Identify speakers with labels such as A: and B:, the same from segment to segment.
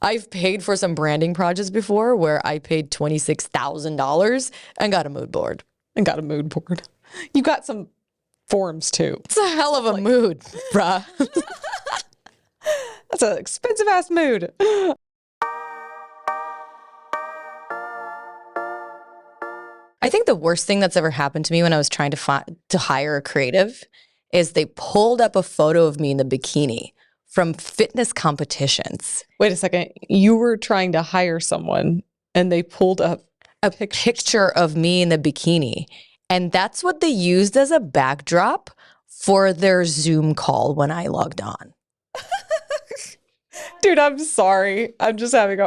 A: I've paid for some branding projects before where I paid $26,000 and got a mood board.
B: You got some forms too.
A: It's a hell of a mood, bruh.
B: That's an expensive ass mood.
A: I think the worst thing that's ever happened to me when I was trying to hire a creative is they pulled up a photo of me in the bikini from fitness competitions.
B: Wait a second. You were trying to hire someone and they pulled up
A: a picture of me in the bikini. And that's what they used as a backdrop for their Zoom call when I logged on.
B: Dude, I'm sorry. I'm just having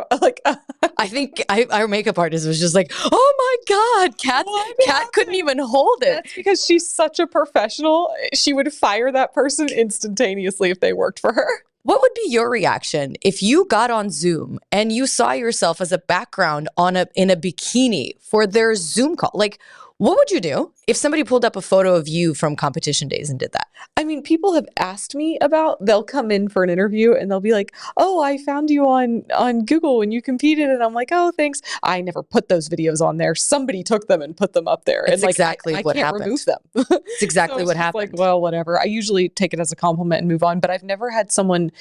A: I think our makeup artist was just like, oh my God, Kat couldn't even hold it.
B: That's because she's such a professional. She would fire that person instantaneously if they worked for her.
A: What would be your reaction if you got on Zoom and you saw yourself as a background in a bikini for their Zoom call? Like, what would you do if somebody pulled up a photo of you from competition days and did that?
B: I mean, people have asked me they'll come in for an interview and they'll be like, oh, I found you on Google when you competed. And I'm like, oh, thanks. I never put those videos on there. Somebody took them and put them up there.
A: It's
B: and
A: exactly what
B: can't
A: happened.
B: Remove them.
A: It's exactly what happened.
B: Like, well, whatever. I usually take it as a compliment and move on, but I've never had someone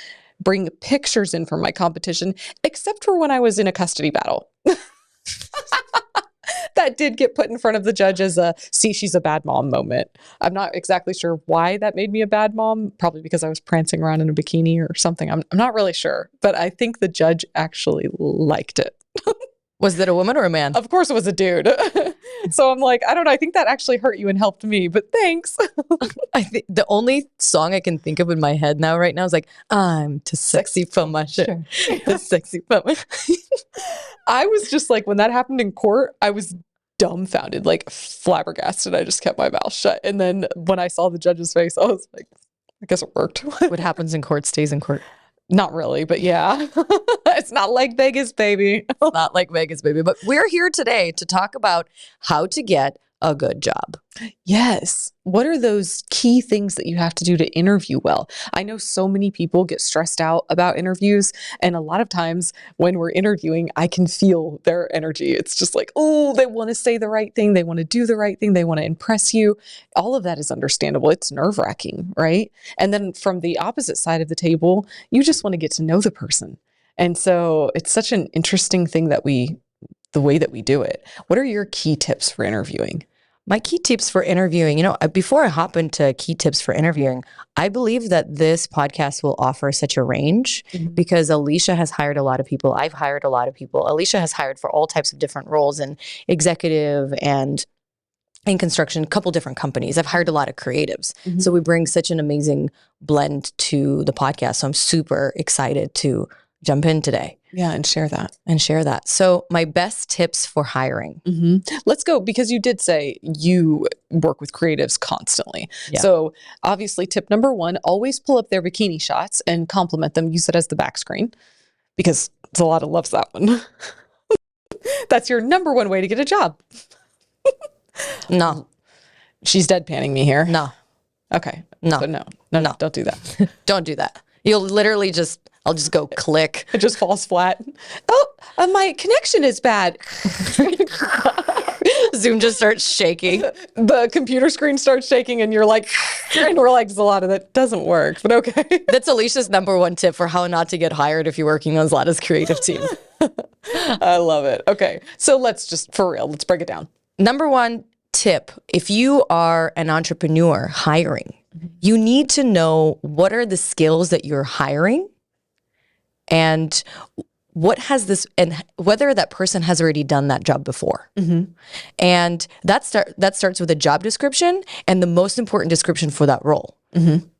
B: bring pictures in from my competition, except for when I was in a custody battle. That did get put in front of the judge as a, see, she's a bad mom moment. I'm not exactly sure why that made me a bad mom. Probably because I was prancing around in a bikini or something. I'm not really sure, but I think the judge actually liked it.
A: Was it a woman or a man?
B: Of course it was a dude. So I'm like, I don't know. I think that actually hurt you and helped me, but thanks.
A: I think the only song I can think of in my head right now is like, I'm too sexy for my shit. Too sexy for my
B: I was just like, when that happened in court, I was dumbfounded, like flabbergasted. I just kept my mouth shut. And then when I saw the judge's face, I was like, I guess it worked.
A: What happens in court stays in court.
B: Not really, but yeah. It's not like Vegas, baby.
A: It's not like Vegas, baby. But we're here today to talk about how to get a good job.
B: Yes. What are those key things that you have to do to interview well? I know so many people get stressed out about interviews. And a lot of times when we're interviewing, I can feel their energy. It's just like, oh, they want to say the right thing. They want to do the right thing. They want to impress you. All of that is understandable. It's nerve-wracking, right? And then from the opposite side of the table, you just want to get to know the person. And so it's such an interesting thing that the way that we do it. What are your key tips for interviewing?
A: My key tips for interviewing, before I hop into key tips for interviewing, I believe that this podcast will offer such a range because Alicia has hired a lot of people. I've hired a lot of people. Alicia has hired for all types of different roles in executive and in construction, a couple different companies. I've hired a lot of creatives. So we bring such an amazing blend to the podcast. So I'm super excited to jump in today.
B: Yeah, and share that.
A: So my best tips for hiring.
B: Let's go, because you did say you work with creatives constantly.
A: Yeah.
B: So obviously tip number 1, always pull up their bikini shots and compliment them. Use it as the back screen because Zalata loves that one. That's your number 1 way to get a job.
A: No.
B: She's deadpanning me here.
A: No.
B: Okay.
A: No.
B: So no, don't do that.
A: Don't do that. You'll literally I'll just go click.
B: It just falls flat. Oh, my connection is bad.
A: Zoom just starts shaking.
B: The computer screen starts shaking and you're like, and we're like, Zalata, that doesn't work, but okay.
A: That's Alicia's number 1 tip for how not to get hired if you're working on Zlata's creative team.
B: I love it. Okay. So let's break it down.
A: Number 1 tip, if you are an entrepreneur hiring, you need to know what are the skills that you're hiring and what has this, and whether that person has already done that job before. And that starts with a job description and the most important description for that role.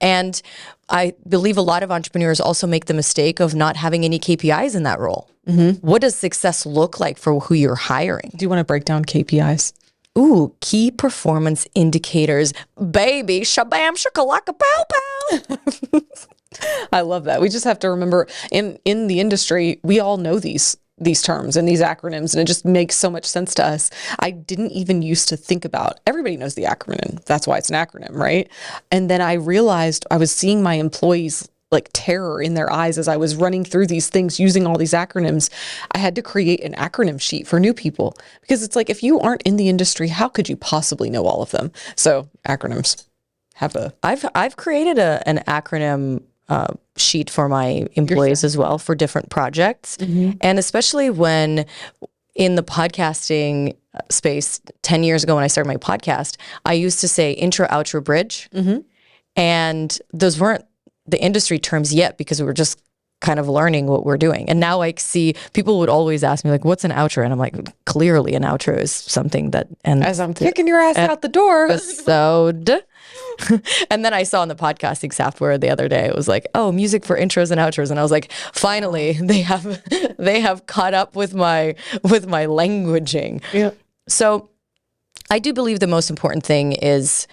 A: And I believe a lot of entrepreneurs also make the mistake of not having any KPIs in that role. What does success look like for who you're hiring?
B: Do you want to break down KPIs?
A: Ooh, key performance indicators. Baby, shabam, shakalaka, pow, pow.
B: I love that. We just have to remember in the industry, we all know these terms and these acronyms, and it just makes so much sense to us. I didn't even used to think about, everybody knows the acronym. That's why it's an acronym, right? And then I realized I was seeing my employees like terror in their eyes as I was running through these things using all these acronyms. I had to create an acronym sheet for new people because it's like, if you aren't in the industry, how could you possibly know all of them? So acronyms have a...
A: I've created an acronym sheet for my employees as well for different projects. And especially when in the podcasting space 10 years ago when I started my podcast, I used to say intro, outro, bridge. And those weren't the industry terms yet because we were just kind of learning what we're doing. And now I see people would always ask me like, what's an outro? And I'm like, clearly an outro is something that ends
B: as I'm kicking your ass out the door.
A: Episode. And then I saw in the podcasting software the other day, it was like, oh, music for intros and outros. And I was like, finally, they have caught up with my languaging.
B: Yeah.
A: So I do believe the most important thing is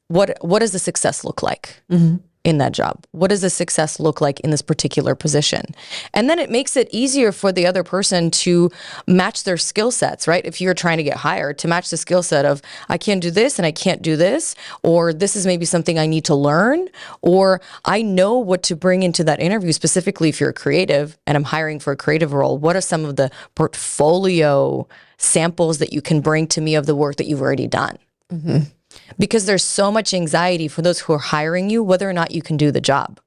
A: what does the success look like in that job? What does the success look like in this particular position? And then it makes it easier for the other person to match their skill sets, right? If you're trying to get hired, to match the skill set of, I can't do this and I can't do this, or this is maybe something I need to learn, or I know what to bring into that interview, specifically if you're a creative and I'm hiring for a creative role. What are some of the portfolio samples that you can bring to me of the work that you've already done? Because there's so much anxiety for those who are hiring you, whether or not you can do the job.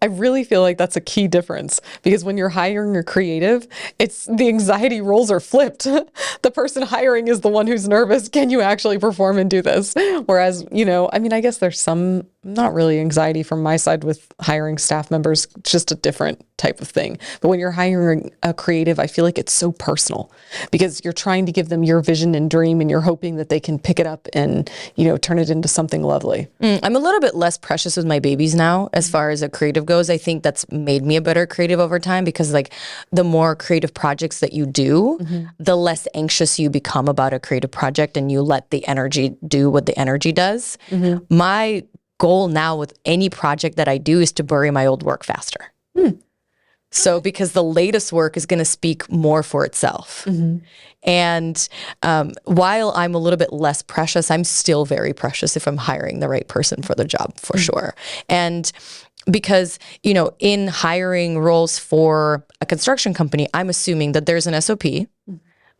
B: I really feel like that's a key difference because when you're hiring a creative, it's the anxiety roles are flipped. The person hiring is the one who's nervous. Can you actually perform and do this? Whereas, I mean, I guess there's some, not really anxiety from my side with hiring staff members, just a different type of thing. But when you're hiring a creative, I feel like it's so personal because you're trying to give them your vision and dream and you're hoping that they can pick it up and, turn it into something lovely.
A: I'm a little bit less precious with my babies now as far as a creative goes. I think that's made me a better creative over time because like the more creative projects that you do, the less anxious you become about a creative project and you let the energy do what the energy does. My goal now with any project that I do is to bury my old work faster. So because the latest work is going to speak more for itself. And while I'm a little bit less precious, I'm still very precious if I'm hiring the right person for the job, for sure. And because, in hiring roles for a construction company, I'm assuming that there's an SOP,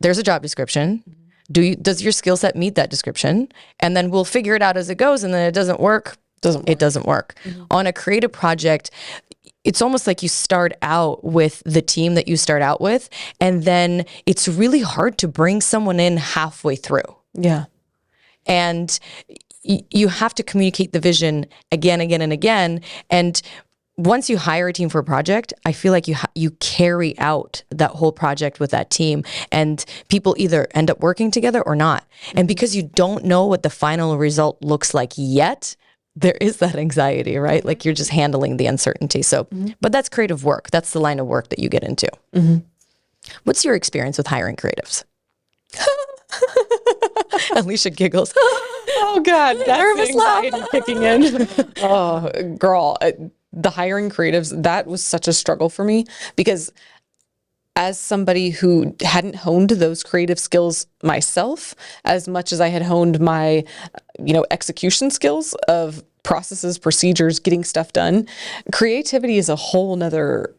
A: there's a job description. Does your skill set meet that description? And then we'll figure it out as it goes. And then it doesn't work. It doesn't work. On a creative project, it's almost like you start out with the team that you start out with, and then it's really hard to bring someone in halfway through.
B: Yeah.
A: And you have to communicate the vision again, and again. And once you hire a team for a project, I feel like you carry out that whole project with that team, and people either end up working together or not. And because you don't know what the final result looks like yet, there is that anxiety, right? Like you're just handling the uncertainty. So, but that's creative work. That's the line of work that you get into. What's your experience with hiring creatives? Alicia giggles.
B: Oh God, that's
A: Nervous
B: anxiety kicking in. Oh, girl, the hiring creatives, that was such a struggle for me because as somebody who hadn't honed those creative skills myself as much as I had honed my, execution skills of processes, procedures, getting stuff done, creativity is a whole nother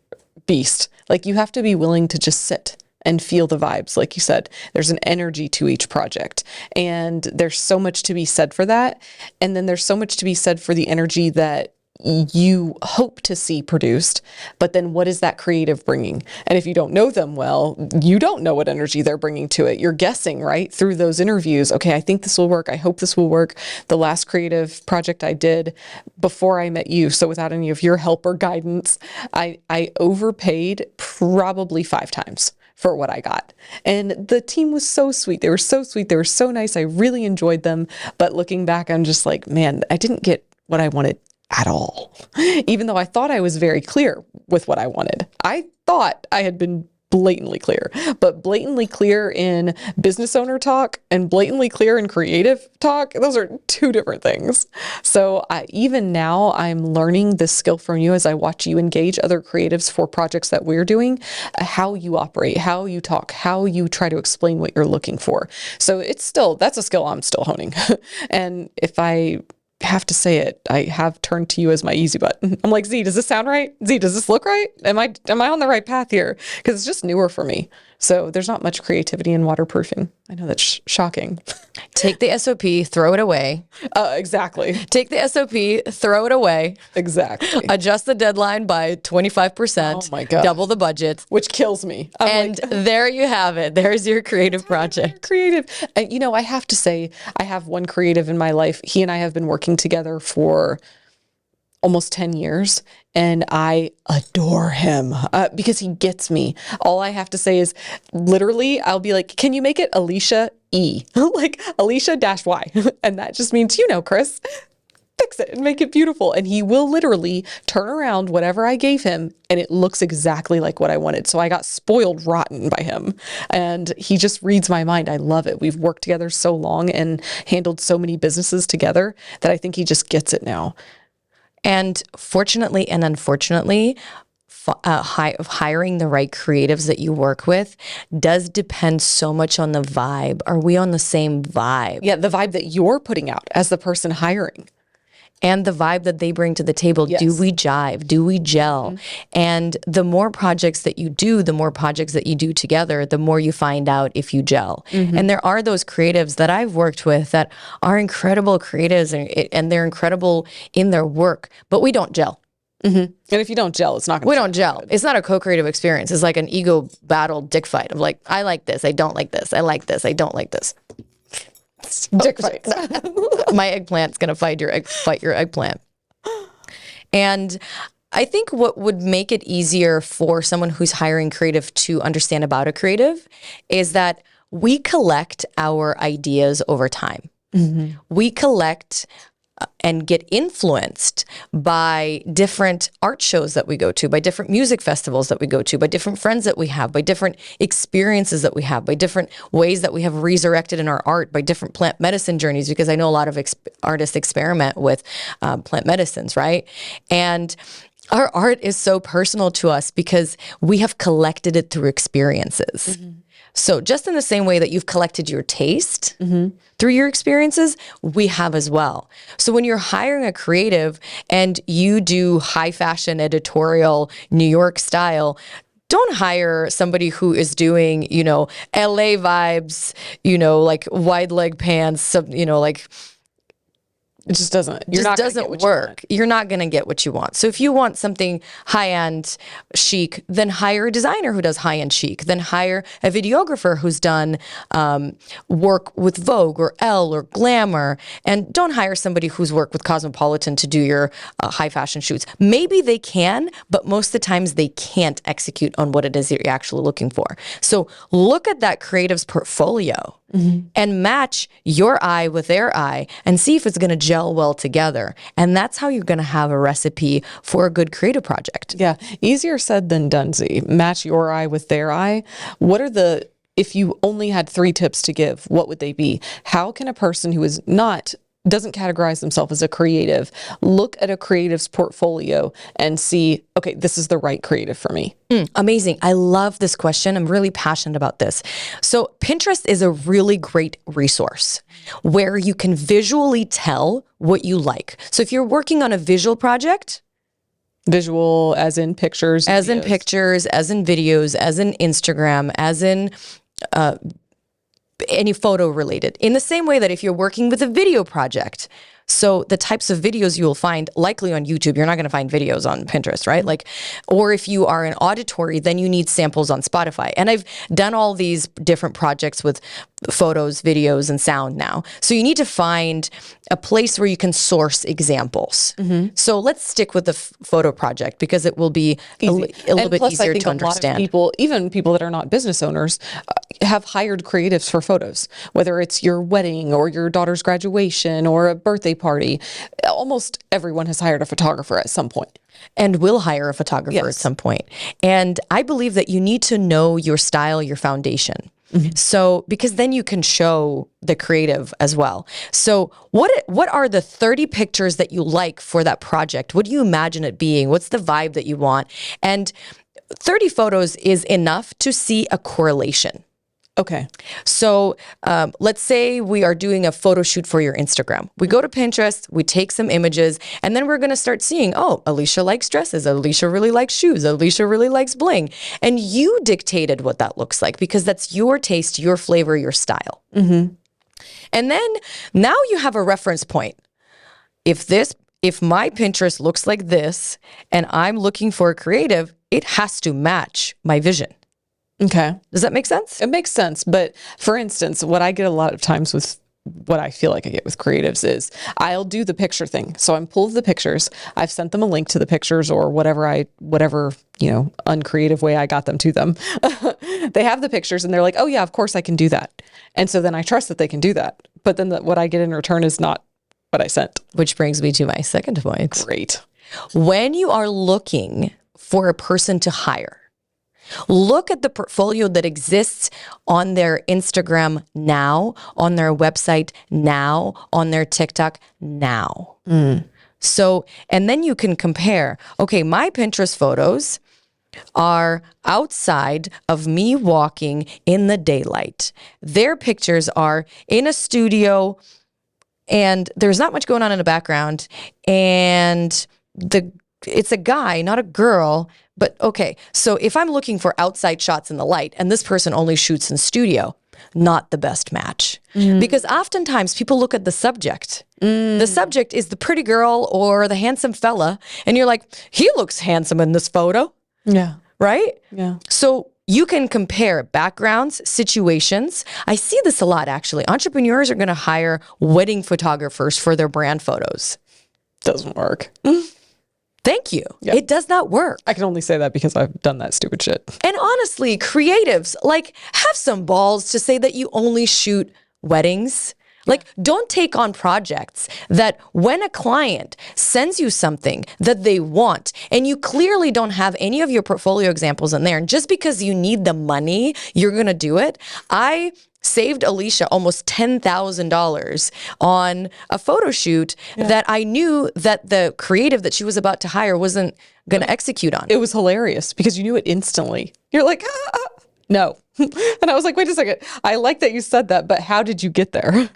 B: beast. Like you have to be willing to just sit and feel the vibes. Like you said, there's an energy to each project and there's so much to be said for that. And then there's so much to be said for the energy that you hope to see produced, but then what is that creative bringing? And if you don't know them well, you don't know what energy they're bringing to it. You're guessing, right? Through those interviews. Okay, I think this will work. I hope this will work. The last creative project I did before I met you, so without any of your help or guidance, I overpaid probably 5 times for what I got. And the team was so sweet. They were so sweet. They were so nice. I really enjoyed them. But looking back, I'm just like, man, I didn't get what I wanted at all. Even though I thought I was very clear with what I wanted. I thought I had been blatantly clear, but blatantly clear in business owner talk and blatantly clear in creative talk, those are 2 different things. So even now I'm learning this skill from you as I watch you engage other creatives for projects that we're doing, how you operate, how you talk, how you try to explain what you're looking for. So that's a skill I'm still honing. And if I have to say it. I have turned to you as my easy button. I'm like, Z, does this sound right? Z, does this look right? Am I on the right path here? Because it's just newer for me. So there's not much creativity in waterproofing. I know that's shocking.
A: Take the SOP, throw it away.
B: Exactly.
A: Take the SOP, throw it away.
B: Exactly.
A: Adjust the deadline by 25%.
B: Oh my God.
A: Double the budget.
B: Which kills me.
A: And there you have it. There's your creative project.
B: Creative. And you know, I have to say, I have one creative in my life. He and I have been working together for almost 10 years, and I adore him because he gets me. All I have to say is literally, I'll be like, can you make it Alicia E? Like Alicia -Y. And that just means, you know, Chris, fix it and make it beautiful. And he will literally turn around whatever I gave him and it looks exactly like what I wanted. So I got spoiled rotten by him, and he just reads my mind. I love it. We've worked together so long and handled so many businesses together that I think he just gets it now.
A: And fortunately and unfortunately, hiring the right creatives that you work with does depend so much on the vibe. Are we on the same vibe?
B: Yeah, the vibe that you're putting out as the person hiring.
A: And the vibe that they bring to the table.
B: Yes.
A: Do we jive? Do we gel? And the more projects that you do, the more projects that you do together, the more you find out if you gel. And there are those creatives that I've worked with that are incredible creatives, and they're incredible in their work, but we don't gel.
B: And if you don't gel, it's not going to
A: We don't gel. It's not a co-creative experience. It's like an ego battle dick fight of like, I like this, I don't like this, I like this, I don't like this.
B: dick fight.
A: My eggplant's gonna fight your eggplant. And I think what would make it easier for someone who's hiring creative to understand about a creative is that we collect our ideas over time. We collect and get influenced by different art shows that we go to, by different music festivals that we go to, by different friends that we have, by different experiences that we have, by different ways that we have resurrected in our art, by different plant medicine journeys, because I know a lot of artists experiment with plant medicines, right? And our art is so personal to us because we have collected it through experiences. So just in the same way that you've collected your taste through your experiences, we have as well. So when you're hiring a creative and you do high fashion editorial New York style, don't hire somebody who is doing, you know, LA vibes, you know, like wide leg pants, you know, like
B: It just doesn't.
A: It just doesn't work. You're not going to get what you want. So if you want something high-end chic, then hire a designer who does high-end chic. Then hire a videographer who's done work with Vogue or Elle or Glamour. And don't hire somebody who's worked with Cosmopolitan to do your high fashion shoots. Maybe they can, but most of the times they can't execute on what it is that you're actually looking for. So look at that creative's portfolio and match your eye with their eye and see if it's going to gel well together. And that's how you're going to have a recipe for a good creative project.
B: Yeah. Easier said than done, Z. Match your eye with their eye. If you only had 3 tips to give, what would they be? How can a person who doesn't categorize themselves as a creative look at a creative's portfolio and see, okay, this is the right creative for me?
A: Amazing. I love this question. I'm really passionate about this. So Pinterest is a really great resource where you can visually tell what you like. So if you're working on a visual project,
B: visual as in pictures,
A: as in pictures, as in videos, as in Instagram, as in any photo related. In the same way that if you're working with a video project, so the types of videos you'll find likely on YouTube, you're not going to find videos on Pinterest, right? Or if you are an auditory, then you need samples on Spotify. And I've done all these different projects with photos, videos, and sound now. So you need to find a place where you can source examples. So let's stick with the photo project because it will be a little bit easier to understand.
B: A lot of people, even people that are not business owners, have hired creatives for photos, whether it's your wedding or your daughter's graduation or a birthday party. Almost everyone has hired a photographer at some point.
A: And will hire a photographer at some point. And I believe that you need to know your style, your foundation. So, because then you can show the creative as well. So what are the 30 pictures that you like for that project? What do you imagine it being? What's the vibe that you want? And 30 photos is enough to see a correlation.
B: Okay.
A: So let's say we are doing a photo shoot for your Instagram. We go to Pinterest, we take some images, and then we're going to start seeing, oh, Alicia likes dresses. Alicia really likes shoes. Alicia really likes bling. And you dictated what that looks like because that's your taste, your flavor, your style. And then now you have a reference point. If my Pinterest looks like this and I'm looking for a creative, it has to match my vision.
B: Okay.
A: Does that make sense?
B: It makes sense. But for instance, what I get a lot of times with what I feel like I get with creatives is I'll do the picture thing. So I'm pulled the pictures. I've sent them a link to the pictures or whatever, uncreative way I got them to them. They have the pictures and they're like, oh yeah, of course I can do that. And so then I trust that they can do that. But then what I get in return is not what I sent.
A: Which brings me to my second point.
B: Great.
A: When you are looking for a person to hire, look at the portfolio that exists on their Instagram now, on their website now, on their TikTok now. So, and then you can compare, okay, my Pinterest photos are outside of me walking in the daylight. Their pictures are in a studio and there's not much going on in the background. And it's a guy, not a girl. But okay, so if I'm looking for outside shots in the light and this person only shoots in studio, not the best match. Because oftentimes people look at the subject. The subject is the pretty girl or the handsome fella. And you're like, he looks handsome in this photo.
B: Yeah.
A: Right?
B: Yeah.
A: So you can compare backgrounds, situations. I see this a lot, actually. Entrepreneurs are going to hire wedding photographers for their brand photos.
B: Doesn't work.
A: Thank you.
B: Yeah.
A: It does not work.
B: I can only say that because I've done that stupid shit.
A: And honestly, creatives, have some balls to say that you only shoot weddings. Don't take on projects that when a client sends you something that they want and you clearly don't have any of your portfolio examples in there, and just because you need the money, you're going to do it. I saved Alicia almost $10,000 on a photo shoot that I knew that the creative that she was about to hire wasn't going to execute on.
B: It was hilarious because you knew it instantly. You're like, no. And I was like, wait a second. I like that you said that, but how did you get there?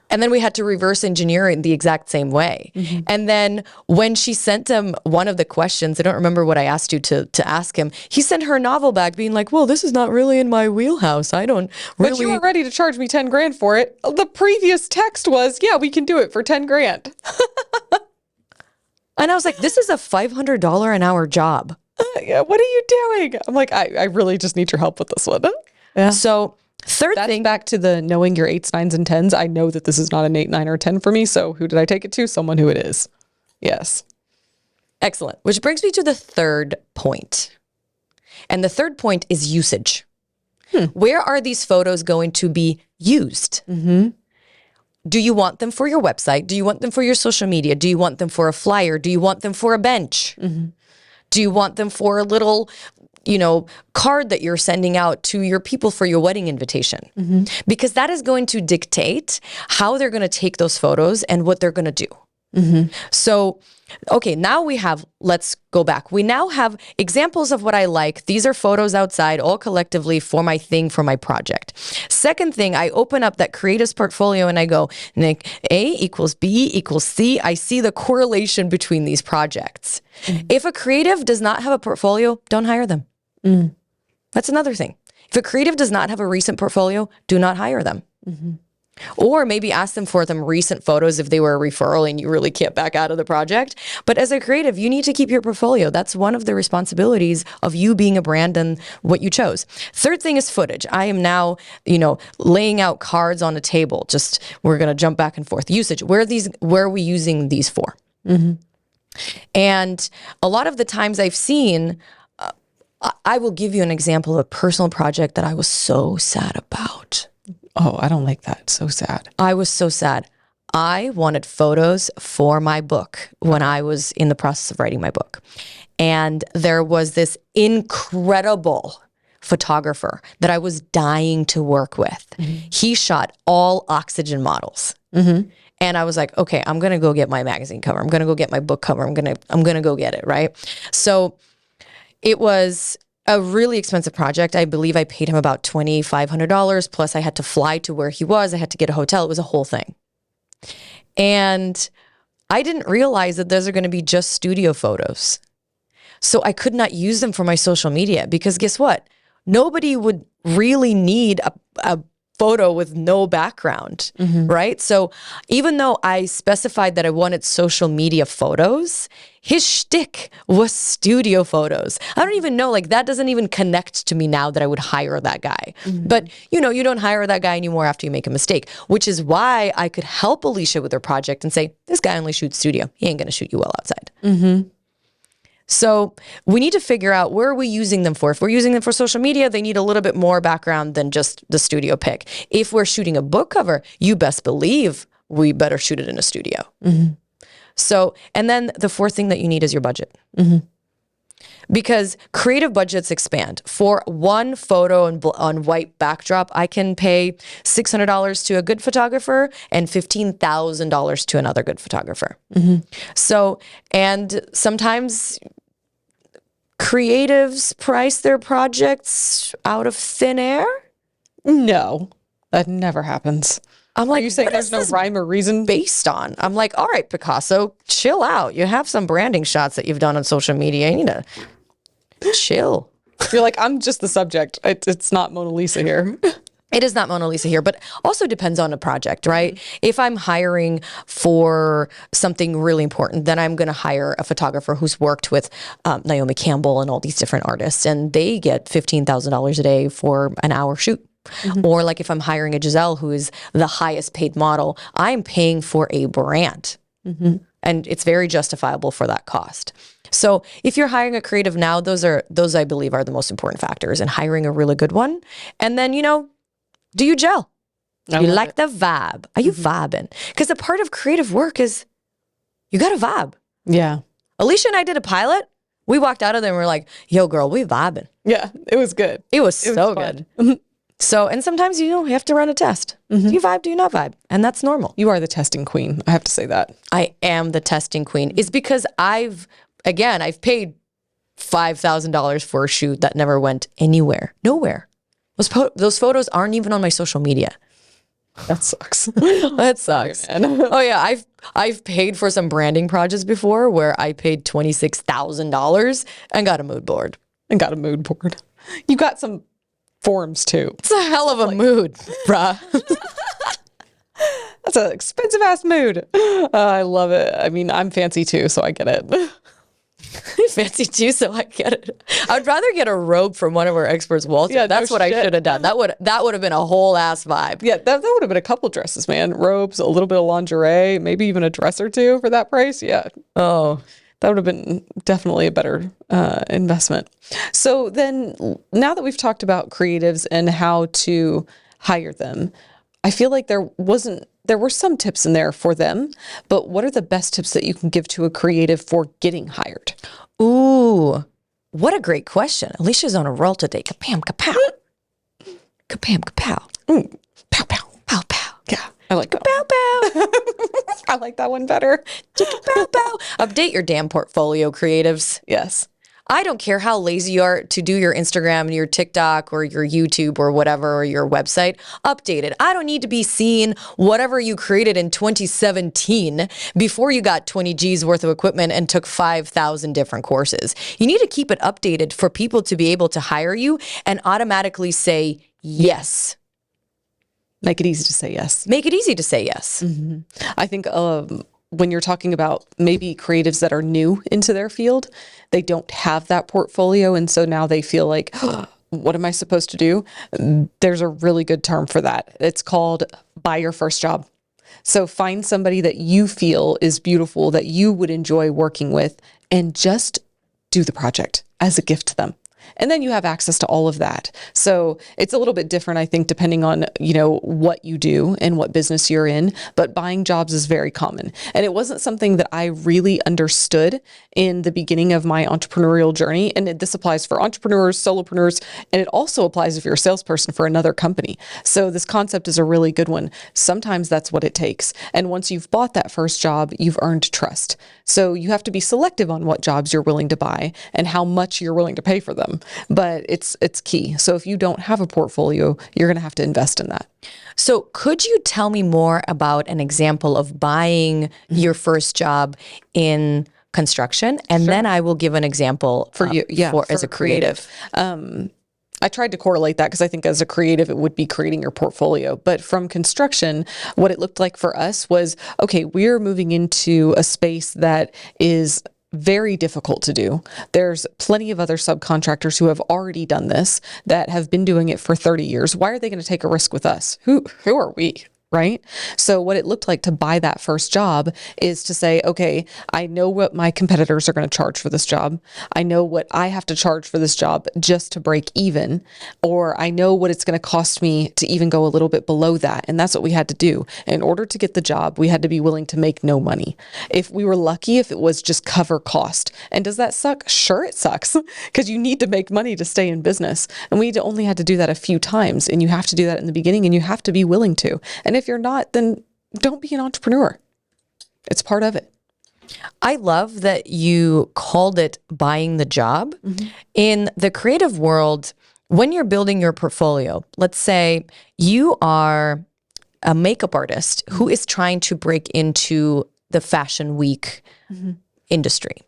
A: And then we had to reverse engineer it the exact same way. And then when she sent him one of the questions, I don't remember what I asked you to ask him, he sent her a novel back being like, well, this is not really in my wheelhouse. I don't really.
B: But you were ready to charge me 10 grand for it. The previous text was, yeah, we can do it for 10 grand.
A: And I was like, this is a $500 an hour job.
B: Yeah, what are you doing? I'm like, I really just need your help with this one.
A: Yeah. So
B: That's thing, back to the knowing your 8s, 9s, and 10s. I know that this is not an 8, 9, or 10 for me. So who did I take it to? Someone who it is. Yes.
A: Excellent. Which brings me to the third point. And the third point is usage. Where are these photos going to be used? Do you want them for your website? Do you want them for your social media? Do you want them for a flyer? Do you want them for a bench? Do you want them for a little, card that you're sending out to your people for your wedding invitation? Because that is going to dictate how they're going to take those photos and what they're going to do. So, okay, now let's go back. We now have examples of what I like. These are photos outside, all collectively for my thing, for my project. Second thing, I open up that creative's portfolio and I go, Nick, A equals B equals C. I see the correlation between these projects. If a creative does not have a portfolio, don't hire them. That's another thing. If a creative does not have a recent portfolio, do not hire them. Or maybe ask them for them recent photos if they were a referral and you really can't back out of the project. But as a creative, you need to keep your portfolio. That's one of the responsibilities of you being a brand and what you chose. Third thing is footage. I am now, laying out cards on a table. We're going to jump back and forth. Usage. Where are we using these for? And a lot of the times I've seen, I will give you an example of a personal project that I was so sad about.
B: Oh, I don't like that. So sad.
A: I was so sad. I wanted photos for my book when I was in the process of writing my book. And there was this incredible photographer that I was dying to work with. He shot all oxygen models. And I was like, okay, I'm going to go get my magazine cover. I'm going to go get my book cover. I'm going to go get it. Right. So it was a really expensive project. I believe I paid him about $2,500 plus I had to fly to where he was. I had to get a hotel. It was a whole thing. And I didn't realize that those are going to be just studio photos. So I could not use them for my social media because guess what? Nobody would really need a photo with no background, right? So even though I specified that I wanted social media photos, his shtick was studio photos. I don't even know, like that doesn't even connect to me now that I would hire that guy. But you know, you don't hire that guy anymore after you make a mistake, which is why I could help Alicia with her project and say, this guy only shoots studio. He ain't gonna shoot you well outside. So we need to figure out where are we using them for. If we're using them for social media, they need a little bit more background than just the studio pic. If we're shooting a book cover, you best believe we better shoot it in a studio. So, and then the fourth thing that you need is your budget. Because creative budgets expand. For one photo on white backdrop, I can pay $600 to a good photographer and $15,000 to another good photographer. So, and sometimes creatives price their projects out of thin air.
B: No, that never happens.
A: I'm like,
B: Are you saying there's no rhyme or reason?
A: based on? I'm like, all right, Picasso, chill out. You have some branding shots that you've done on social media. You need to chill.
B: You're like, I'm just the subject. It's not Mona Lisa here.
A: It is not Mona Lisa here, but also depends on the project, right? If I'm hiring for something really important, then I'm going to hire a photographer who's worked with Naomi Campbell and all these different artists, and they get $15,000 a day for an hour shoot. Or like if I'm hiring a Giselle who is the highest paid model, I'm paying for a brand. And it's very justifiable for that cost. So if you're hiring a creative now, those I believe are the most important factors in hiring a really good one. And then, you know, do you gel? Do you like the vibe? Are you vibing? Because a part of creative work is you got to vibe.
B: Yeah.
A: Alicia and I did a pilot. We walked out of there and we're like, yo, girl, we vibing.
B: Yeah, it was good.
A: It was so
B: fun.
A: good. So, and sometimes, you know, you have to run a test. Do you vibe? Do you not vibe? And that's normal.
B: You are the testing queen. I have to say that.
A: I am the testing queen. It's because I've paid $5,000 for a shoot that never went anywhere. Nowhere. Those photos aren't even on my social media.
B: That sucks.
A: That sucks. Oh yeah, I've paid for some branding projects before where I paid $26,000 and got a mood board.
B: And got a mood board. You got some forms too.
A: It's a hell of a mood, bruh.
B: That's an expensive ass mood. I love it. I mean, I'm fancy too, so I get it.
A: Fancy too, so I get it. I would rather get a robe from one of our experts' walls. Yeah, that's what I should have done. That would have been a whole ass vibe.
B: Yeah, that would have been a couple dresses, man. Robes, a little bit of lingerie, maybe even a dress or two for that price. Yeah.
A: Oh,
B: that would have been definitely a better investment. So then now that we've talked about creatives and how to hire them, I feel like there were some tips in there for them, but what are the best tips that you can give to a creative for getting hired?
A: Ooh, what a great question. Alicia's on a roll today. Kapam, kapow. Kapam, kapow.
B: Pow, pow.
A: Pow, pow.
B: Yeah, I like that.
A: Pow, pow.
B: I like that one better.
A: Chicka, pow, pow. Update your damn portfolio, creatives.
B: Yes.
A: I don't care how lazy you are to do your Instagram and your TikTok or your YouTube or whatever, or your website. Update it. I don't need to be seeing whatever you created in 2017 before you got 20 G's worth of equipment and took 5,000 different courses. You need to keep it updated for people to be able to hire you and automatically say yes.
B: Make it easy to say yes.
A: Make it easy to say yes.
B: I think when you're talking about maybe creatives that are new into their field, they don't have that portfolio. And so now they feel like, oh, what am I supposed to do? There's a really good term for that. It's called buy your first job. So find somebody that you feel is beautiful, that you would enjoy working with, and just do the project as a gift to them. And then you have access to all of that. So it's a little bit different, I think, depending on, you know, what you do and what business you're in. But buying jobs is very common. And it wasn't something that I really understood in the beginning of my entrepreneurial journey. And this applies for entrepreneurs, solopreneurs, and it also applies if you're a salesperson for another company. So this concept is a really good one. Sometimes that's what it takes. And once you've bought that first job, you've earned trust. So you have to be selective on what jobs you're willing to buy and how much you're willing to pay for them. awesome, but it's key. So if you don't have a portfolio, you're going to have to invest in that.
A: So could you tell me more about an example of buying your first job in construction? And then I will give an example
B: For you,
A: as a creative.
B: I tried to correlate that because I think as a creative, it would be creating your portfolio. But from construction, what it looked like for us was, okay, we're moving into a space that is very difficult to do. There's plenty of other subcontractors who have already done this, that have been doing it for 30 years. Why are they going to take a risk with us? Who are we? Right? So what it looked like to buy that first job is to say, okay, I know what my competitors are going to charge for this job. I know what I have to charge for this job just to break even, or I know what it's going to cost me to even go a little bit below that. And that's what we had to do. In order to get the job, we had to be willing to make no money. If we were lucky, if it was just cover cost. And does that suck? Sure, it sucks, because you need to make money to stay in business. And we only had to do that a few times. And you have to do that in the beginning, and you have to be willing to. And if you're not, then don't be an entrepreneur. It's part of it.
A: I love that you called it buying the job. In the creative world, when you're building your portfolio, let's say you are a makeup artist who is trying to break into the fashion week industry.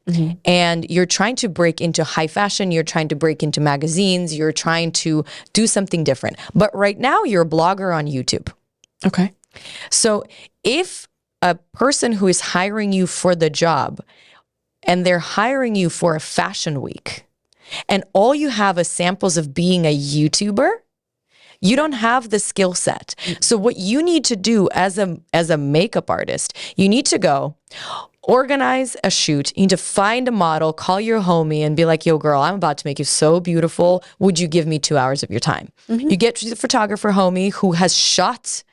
A: And you're trying to break into high fashion, you're trying to break into magazines, you're trying to do something different. But right now you're a blogger on YouTube.
B: Okay.
A: So if a person who is hiring you for the job and they're hiring you for a fashion week and all you have is samples of being a YouTuber, you don't have the skill set. So what you need to do as a makeup artist, you need to go organize a shoot. You need to find a model, call your homie and be like, yo, girl, I'm about to make you so beautiful. Would you give me 2 hours of your time? You get to the photographer homie who has shot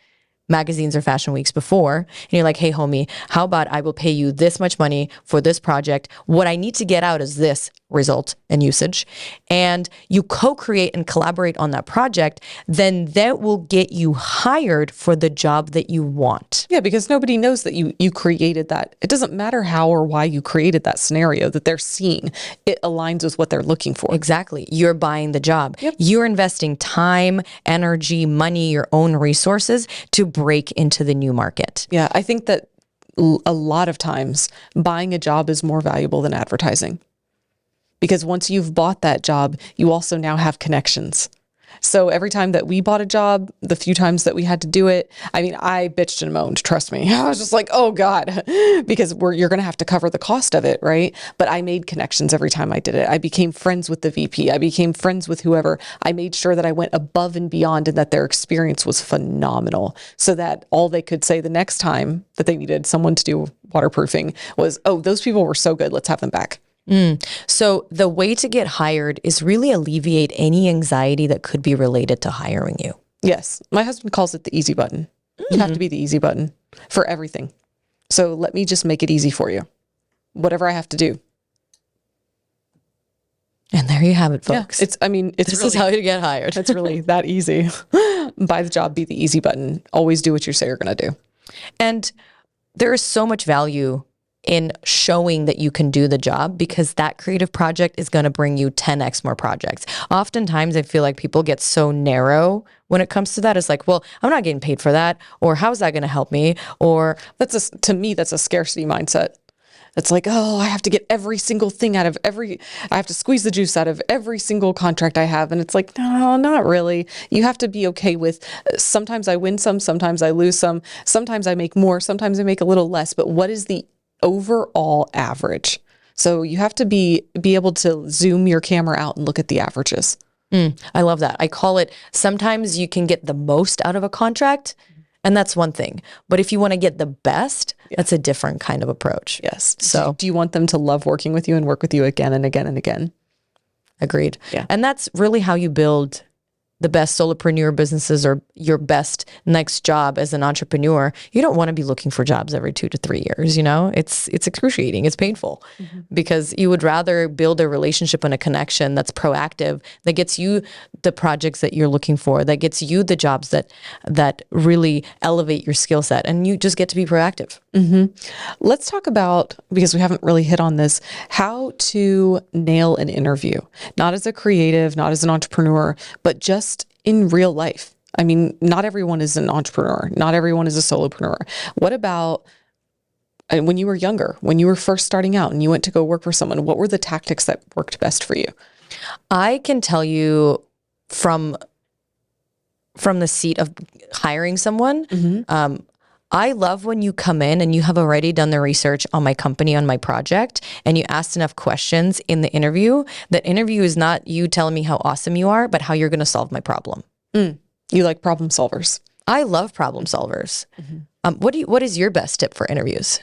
A: magazines or fashion weeks before, and you're like, hey, homie, how about I will pay you this much money for this project? What I need to get out is this result and usage. And you co-create and collaborate on that project, then that will get you hired for the job that you want.
B: Yeah, because nobody knows that you created that. It doesn't matter how or why you created that scenario that they're seeing. It aligns with what they're looking for.
A: Exactly. You're buying the job. You're investing time, energy, money, your own resources to break into the new market.
B: Yeah, I think that a lot of times buying a job is more valuable than advertising. Because once you've bought that job, you also now have connections. So every time that we bought a job, the few times that we had to do it, I mean, I bitched and moaned, trust me. I was just like, oh God, because you're going to have to cover the cost of it, right? But I made connections every time I did it. I became friends with the VP. I became friends with whoever. I made sure that I went above and beyond and that their experience was phenomenal, so that all they could say the next time that they needed someone to do waterproofing was, oh, those people were so good, let's have them back.
A: So the way to get hired is really alleviate any anxiety that could be related to hiring you.
B: Yes. My husband calls it the easy button. You have to be the easy button for everything. So let me just make it easy for you. Whatever I have to do.
A: And there you have it, folks.
B: Yeah, this
A: is how you get hired.
B: It's really that easy. Buy the job, be the easy button. Always do what you say you're going to do.
A: And there is so much value in showing that you can do the job, because that creative project is going to bring you 10x more projects. Oftentimes, I feel like people get so narrow when it comes to that. It's like, well, I'm not getting paid for that, or how's that going to help me? Or
B: to me, that's a scarcity mindset. It's like, oh, I have to get every single thing I have to squeeze the juice out of every single contract I have. And it's like, no, not really. You have to be okay with, sometimes I win some, sometimes I lose some, sometimes I make more, sometimes I make a little less, but what is the overall average? So you have to be able to zoom your camera out and look at the averages.
A: I love that. I call it, sometimes you can get the most out of a contract, and that's one thing. But if you want to get the best, that's a different kind of approach.
B: Yes.
A: So
B: do you want them to love working with you and work with you again and again and again?
A: Agreed.
B: Yeah.
A: And that's really how you build the best solopreneur businesses or your best next job as an entrepreneur, you don't want to be looking for jobs every 2 to 3 years. It's excruciating. It's painful because you would rather build a relationship and a connection that's proactive, that gets you the projects that you're looking for, that gets you the jobs that really elevate your skill set, and you just get to be proactive.
B: Let's talk about, because we haven't really hit on this, how to nail an interview, not as a creative, not as an entrepreneur, but just in real life. I mean, not everyone is an entrepreneur. Not everyone is a solopreneur. What about when you were younger, when you were first starting out and you went to go work for someone, what were the tactics that worked best for you?
A: I can tell you from the seat of hiring someone, I love when you come in and you have already done the research on my company, on my project, and you asked enough questions in the interview. That interview is not you telling me how awesome you are, but how you're going to solve my problem.
B: You like problem solvers.
A: I love problem solvers. What is your best tip for interviews?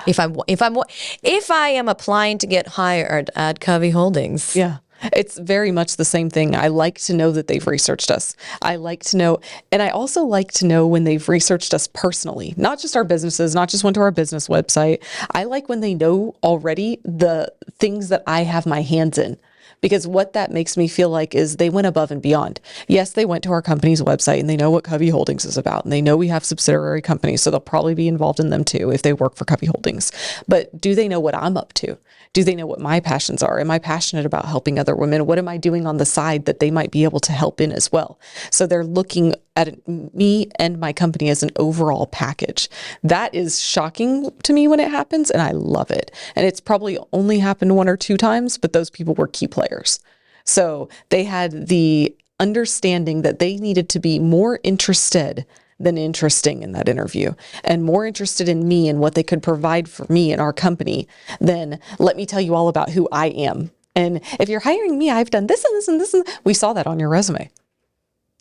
A: If I am applying to get hired at Covey Holdings.
B: Yeah. It's very much the same thing. I like to know that they've researched us. I like to know, and I also like to know when they've researched us personally, not just our businesses, not just went to our business website. I like when they know already the things that I have my hands in. Because what that makes me feel like is they went above and beyond. Yes, they went to our company's website and they know what Covey Holdings is about. And they know we have subsidiary companies, so they'll probably be involved in them too if they work for Covey Holdings. But do they know what I'm up to? Do they know what my passions are? Am I passionate about helping other women? What am I doing on the side that they might be able to help in as well? So they're looking at me and my company as an overall package. That is shocking to me when it happens, and I love it. And it's probably only happened 1 or 2 times, but those people were key players. So they had the understanding that they needed to be more interested than interesting in that interview, and more interested in me and what they could provide for me and our company than let me tell you all about who I am. And if you're hiring me, I've done this and this and this. And we saw that on your resume.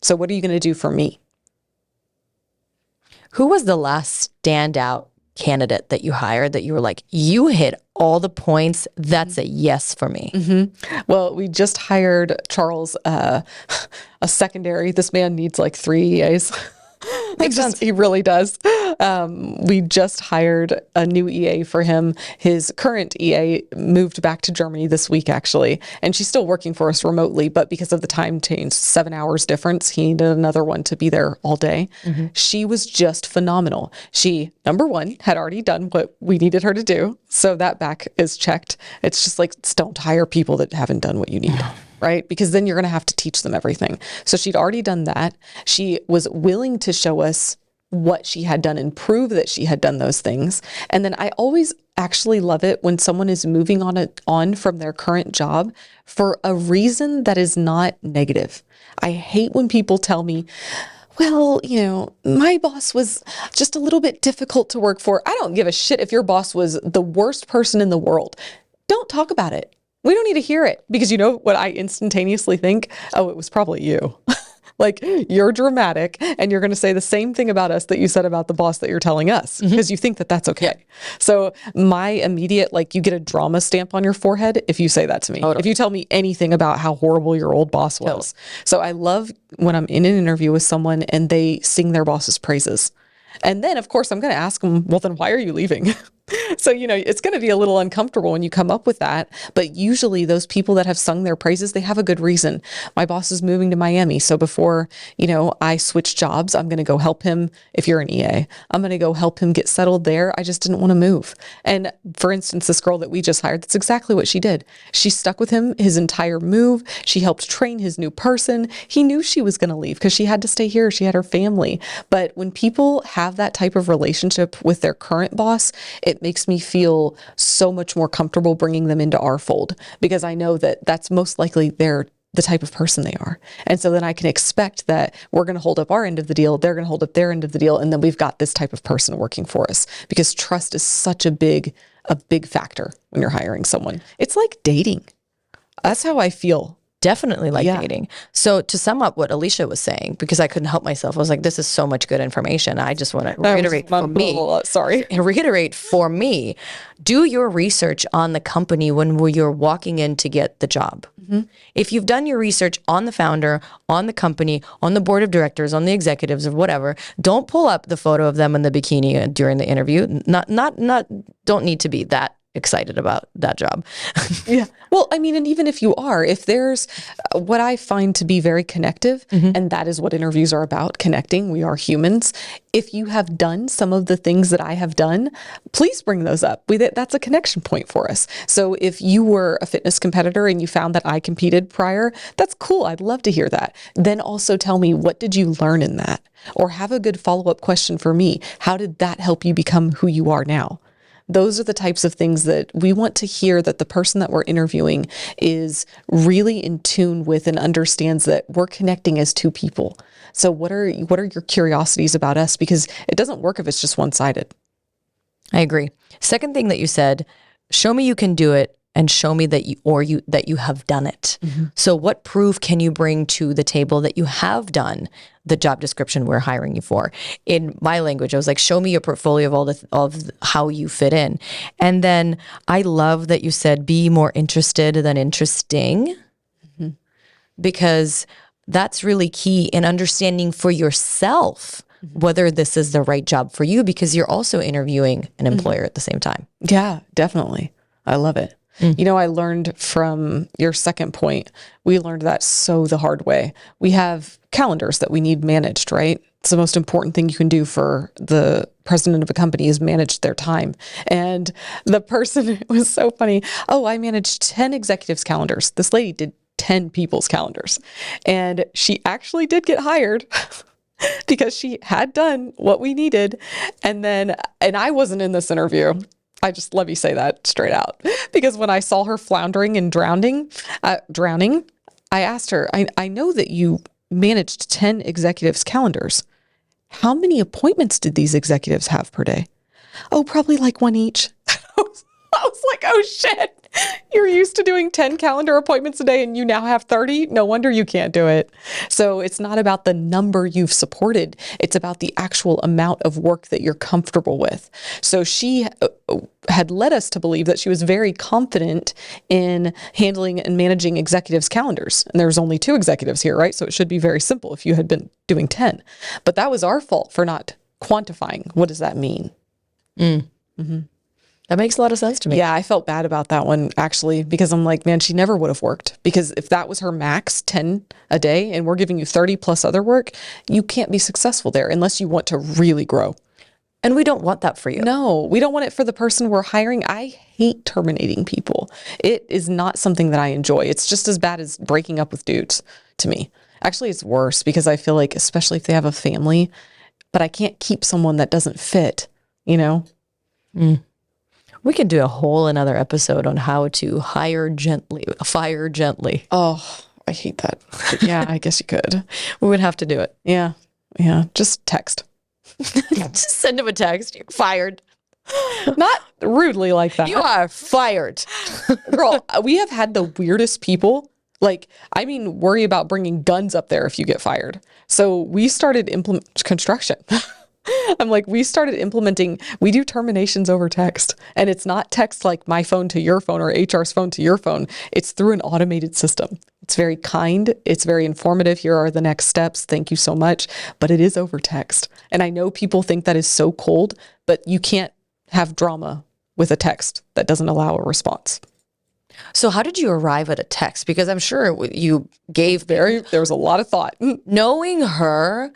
B: So what are you going to do for me?
A: Who was the last standout candidate that you hired that you were like, you hit all the points, that's a yes for me?
B: Well, we just hired Charles, a secondary. This man needs like 3 EAs.
A: Makes sense.
B: He really does. We just hired a new EA for him. His current EA moved back to Germany this week, actually, and she's still working for us remotely, but because of the time change, 7 hours difference, he needed another one to be there all day. She was just phenomenal. She, number one, had already done what we needed her to do, so that back is checked. It's just like, don't hire people that haven't done what you need. Right? Because then you're going to have to teach them everything. So she'd already done that. She was willing to show us what she had done and prove that she had done those things. And then I always actually love it when someone is moving on from their current job for a reason that is not negative. I hate when people tell me, well, my boss was just a little bit difficult to work for. I don't give a shit if your boss was the worst person in the world. Don't talk about it. We don't need to hear it, because you know what I instantaneously think? Oh, it was probably you. Like, you're dramatic and you're going to say the same thing about us that you said about the boss that you're telling us, because you think that that's okay. Yeah. So my immediate, you get a drama stamp on your forehead if you say that to me. Totally. If you tell me anything about how horrible your old boss was. Totally. So I love when I'm in an interview with someone and they sing their boss's praises. And then, of course, I'm going to ask them, well, then why are you leaving? So, it's going to be a little uncomfortable when you come up with that. But usually those people that have sung their praises, they have a good reason. My boss is moving to Miami. So before, I switch jobs, I'm going to go help him. If you're an EA, I'm going to go help him get settled there. I just didn't want to move. And for instance, this girl that we just hired, that's exactly what she did. She stuck with him his entire move. She helped train his new person. He knew she was going to leave because she had to stay here. She had her family. But when people have that type of relationship with their current boss, it makes me feel so much more comfortable bringing them into our fold, because I know that that's most likely the type of person they are. And so then I can expect that we're going to hold up our end of the deal, they're going to hold up their end of the deal, and then we've got this type of person working for us, because trust is such a big factor when you're hiring someone. It's like dating. That's how I feel
A: definitely like
B: Yeah.
A: dating. So to sum up what Alicia was saying, because I couldn't help myself, I was like, this is so much good information. I just want to reiterate for me.
B: Sorry.
A: Reiterate for me, do your research on the company when you're walking in to get the job. If you've done your research on the founder, on the company, on the board of directors, on the executives or whatever, don't pull up the photo of them in the bikini during the interview. Don't need to be that excited about that job.
B: Yeah. Well, I mean, and even if you are, if there's what I find to be very connective, and that is what interviews are about, connecting, we are humans. If you have done some of the things that I have done, please bring those up. That's a connection point for us. So if you were a fitness competitor and you found that I competed prior, that's cool. I'd love to hear that. Then also tell me, what did you learn in that? Or have a good follow-up question for me. How did that help you become who you are now? Those are the types of things that we want to hear, that the person that we're interviewing is really in tune with and understands that we're connecting as two people. So what are your curiosities about us? Because it doesn't work if it's just one-sided.
A: I agree. Second thing that you said, show me you can do it and show me that you have done it. So what proof can you bring to the table that you have done the job description we're hiring you for? In my language, I was like, show me your portfolio of how you fit in. And then I love that you said, be more interested than interesting, because that's really key in understanding for yourself whether this is the right job for you, because you're also interviewing an employer at the same time.
B: Yeah, definitely. I love it. You know, I learned from your second point, we learned that so the hard way. We have calendars that we need managed, right? It's the most important thing you can do for the president of a company is manage their time. And the person, it was so funny. Oh, I managed 10 executives' calendars. This lady did 10 people's calendars. And she actually did get hired because she had done what we needed. And I wasn't in this interview. Let me say that straight out, because when I saw her floundering and drowning, I asked her, I know that you managed 10 executives' calendars. How many appointments did these executives have per day? Oh, probably like one each. I was like, oh shit, you're used to doing 10 calendar appointments a day and you now have 30? No wonder you can't do it. So it's not about the number you've supported. It's about the actual amount of work that you're comfortable with. So she had led us to believe that she was very confident in handling and managing executives' calendars. And there's only 2 executives here, right? So it should be very simple if you had been doing 10. But that was our fault for not quantifying. What does that mean?
A: That makes a lot of sense to me.
B: Yeah, I felt bad about that one, actually, because I'm like, man, she never would have worked. Because if that was her max, 10 a day, and we're giving you 30 plus other work, you can't be successful there unless you want to really grow.
A: And we don't want that for you.
B: No, we don't want it for the person we're hiring. I hate terminating people. It is not something that I enjoy. It's just as bad as breaking up with dudes to me. Actually, it's worse, because I feel like, especially if they have a family, but I can't keep someone that doesn't fit, you know?
A: We can do a whole another episode on how to fire gently.
B: Oh, I hate that. But yeah, I guess you could.
A: We would have to do it.
B: Yeah. Just text.
A: Just send him a text. You're fired.
B: Not rudely like that.
A: You are fired.
B: Girl, we have had the weirdest people. Worry about bringing guns up there if you get fired. So we started construction. I'm like, we started implementing, we do terminations over text, and it's not text like my phone to your phone or HR's phone to your phone. It's through an automated system. It's very kind. It's very informative. Here are the next steps. Thank you so much. But it is over text. And I know people think that is so cold, but you can't have drama with a text that doesn't allow a response.
A: So how did you arrive at a text? Because I'm sure you gave
B: there was a lot of thought.
A: Knowing her,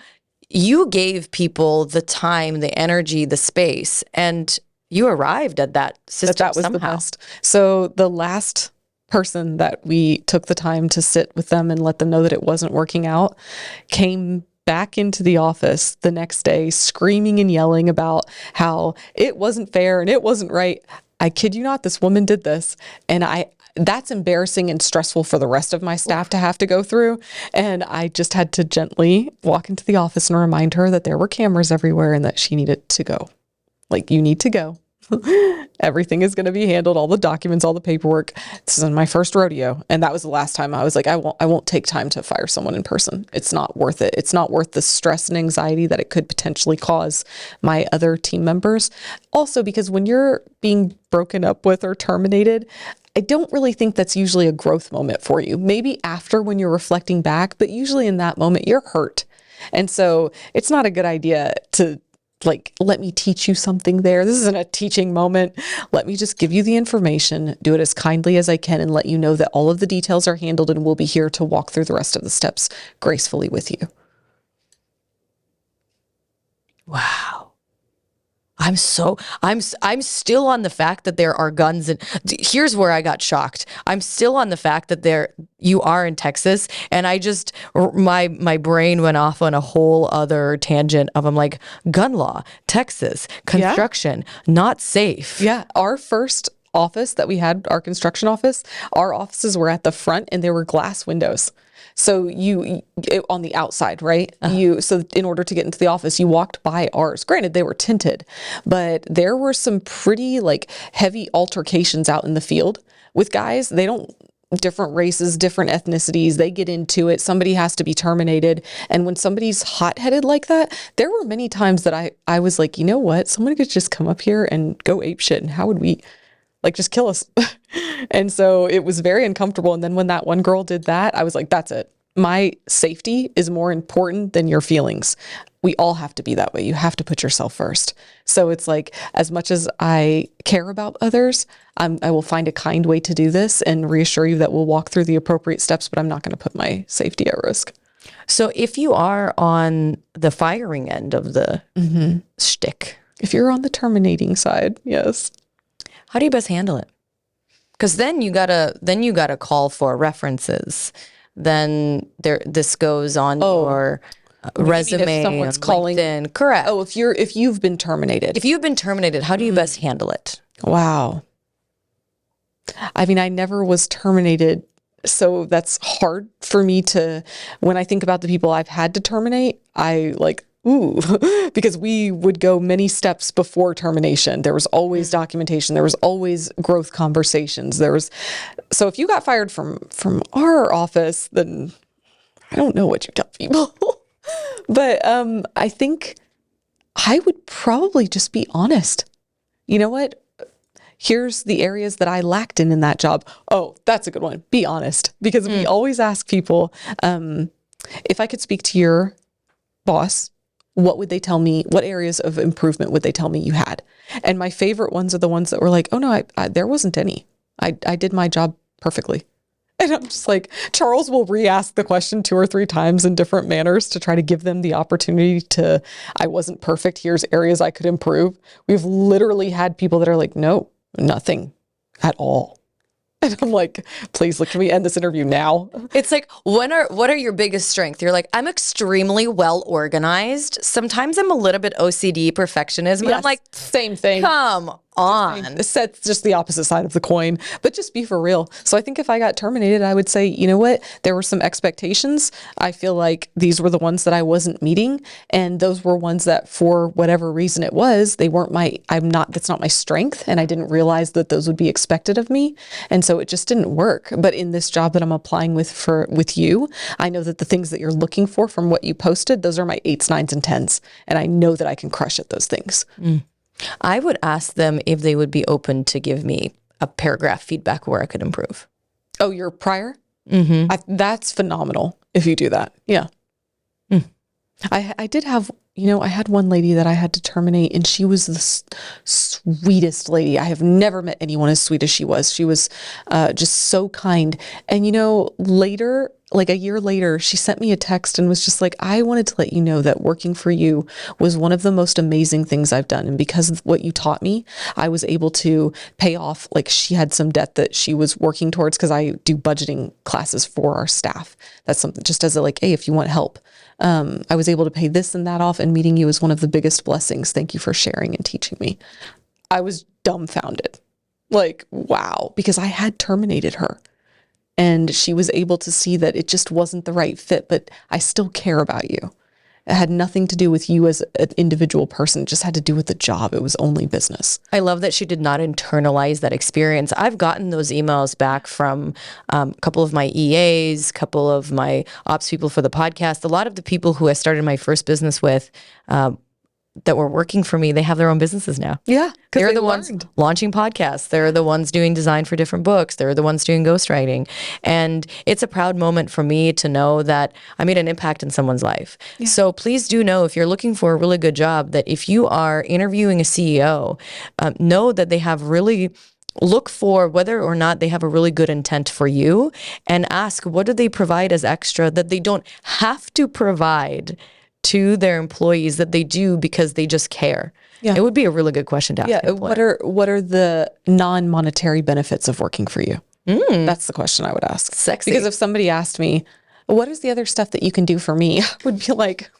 A: you gave people the time, the energy, the space, and you arrived at that system
B: that was
A: somehow.
B: The best. So the last person that we took the time to sit with them and let them know that it wasn't working out came back into the office the next day screaming and yelling about how it wasn't fair and it wasn't right. I kid you not, this woman did this, and that's embarrassing and stressful for the rest of my staff to have to go through. And I just had to gently walk into the office and remind her that there were cameras everywhere and that she needed to go. Like, you need to go. Everything is going to be handled, all the documents, all the paperwork. This is my first rodeo. And that was the last time I was like, I won't take time to fire someone in person. It's not worth it. It's not worth the stress and anxiety that it could potentially cause my other team members. Also, because when you're being broken up with or terminated, I don't really think that's usually a growth moment for you. Maybe after when you're reflecting back, but usually in that moment, you're hurt. And so it's not a good idea to like, let me teach you something there. This isn't a teaching moment. Let me just give you the information, do it as kindly as I can, and let you know that all of the details are handled, and we'll be here to walk through the rest of the steps gracefully with you.
A: Wow. I'm still on the fact that there are guns, and here's where I got shocked. I'm still on the fact that you are in Texas, and my brain went off on a whole other tangent of, I'm like, gun law, Texas, construction, not safe.
B: Yeah. Our first office that we had, our construction office, our offices were at the front and there were glass windows. So on the outside, right? So in order to get into the office, you walked by ours. Granted, they were tinted, but there were some pretty like heavy altercations out in the field with guys. Different races, different ethnicities, they get into it. Somebody has to be terminated. And when somebody's hot-headed like that, there were many times that I was like, you know what? Someone could just come up here and go ape shit. And how would we just kill us? And so it was very uncomfortable. And then when that one girl did that, I was like, that's it. My safety is more important than your feelings. We all have to be that way. You have to put yourself first. So it's like, as much as I care about others, I will find a kind way to do this and reassure you that we'll walk through the appropriate steps, but I'm not going to put my safety at risk.
A: So if you are on the firing end of the shtick,
B: if you're on the terminating side, yes.
A: How do you best handle it? Because then you gotta call for references. Then this goes on your resume.
B: If someone's calling,
A: LinkedIn. Correct.
B: Oh, if you've been terminated.
A: If you've been terminated, how do you best handle it?
B: Wow. I mean, I never was terminated, so that's hard for me to. When I think about the people I've had to terminate, I like. Ooh, because we would go many steps before termination. There was always documentation. There was always growth conversations. So if you got fired from our office, then I don't know what you tell people. But I think I would probably just be honest. You know what? Here's the areas that I lacked in that job. Oh, that's a good one. Be honest. Because we always ask people, if I could speak to your boss, what would they tell me? What areas of improvement would they tell me you had? And my favorite ones are the ones that were like, oh no, there wasn't any. I did my job perfectly. And I'm just like, Charles will re-ask the question 2 or 3 times in different manners to try to give them the opportunity to, I wasn't perfect. Here's areas I could improve. We've literally had people that are like, no, nothing at all. And I'm like, please, can we end this interview now?
A: It's like, what are your biggest strengths? You're like, I'm extremely well organized. Sometimes I'm a little bit OCD perfectionism. Yes, I'm like,
B: same thing.
A: Come on.
B: That's just the opposite side of the coin, but just be for real. So I think if I got terminated, I would say, you know what? There were some expectations. I feel like these were the ones that I wasn't meeting. And those were ones that for whatever reason it was, that's not my strength. And I didn't realize that those would be expected of me. And so it just didn't work. But in this job that I'm applying with you, I know that the things that you're looking for from what you posted, those are my 8s, 9s, and 10s. And I know that I can crush at those things.
A: I would ask them if they would be open to give me a paragraph feedback where I could improve.
B: Oh, your prior? That's phenomenal if you do that. Yeah. I did have, I had one lady that I had to terminate, and she was the sweetest lady. I have never met anyone as sweet as she was. She was just so kind. And, later, like a year later, she sent me a text and was just like, I wanted to let you know that working for you was one of the most amazing things I've done. And because of what you taught me, I was able to pay off, like she had some debt that she was working towards, because I do budgeting classes for our staff. That's something just as hey, if you want help. I was able to pay this and that off, and meeting you is one of the biggest blessings. Thank you for sharing and teaching me. I was dumbfounded. Like, wow, because I had terminated her. And she was able to see that it just wasn't the right fit, but I still care about you. It had nothing to do with you as an individual person. It just had to do with the job. It was only business.
A: I love that she did not internalize that experience. I've gotten those emails back from a couple of my EAs, couple of my ops people for the podcast. A lot of the people who I started my first business with that were working for me, they have their own businesses now.
B: Yeah.
A: They're the ones launching podcasts. They're the ones doing design for different books. They're the ones doing ghostwriting. And it's a proud moment for me to know that I made an impact in someone's life. Yeah. So please do know, if you're looking for a really good job, that if you are interviewing a CEO, know that they have really look for whether or not they have a really good intent for you, and ask, what do they provide as extra that they don't have to provide to their employees, that they do because they just care? Yeah. It would be a really good question to ask.
B: Yeah. What are the non-monetary benefits of working for you? That's the question I would ask.
A: Sexy.
B: Because if somebody asked me, what is the other stuff that you can do for me? I would be like,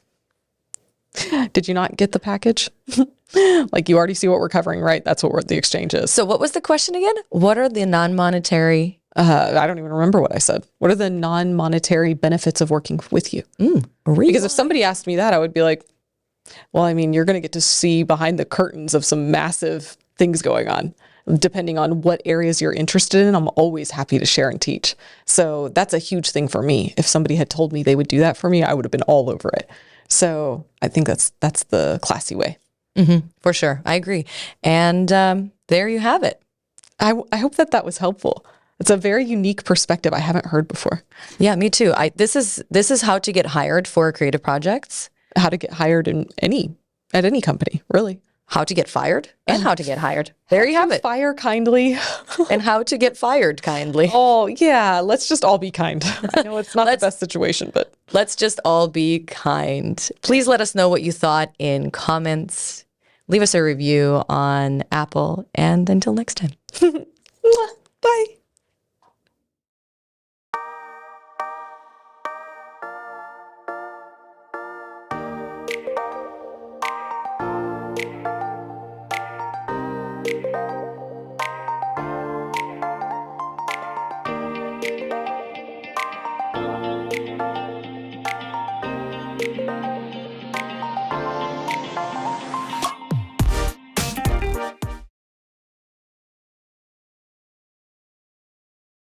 B: did you not get the package? Like, you already see what we're covering, right? That's what the exchange is.
A: So what was the question again? What are the non-monetary?
B: I don't even remember what I said. What are the non-monetary benefits of working with you?
A: Really?
B: Because if somebody asked me that, I would be like, well, I mean, you're going to get to see behind the curtains of some massive things going on. Depending on what areas you're interested in, I'm always happy to share and teach. So that's a huge thing for me. If somebody had told me they would do that for me, I would have been all over it. So I think that's the classy way.
A: For sure. I agree. And there you have it.
B: I hope that was helpful. It's a very unique perspective I haven't heard before.
A: Yeah, me too. This is how to get hired for creative projects.
B: How to get hired at any company, really.
A: How to get fired and how to get hired. There you have it.
B: Fire kindly.
A: And how to get fired kindly.
B: Oh, yeah. Let's just all be kind. I know it's not the best situation, but
A: let's just all be kind. Please let us know what you thought in comments. Leave us a review on Apple. And until next time.
B: Bye.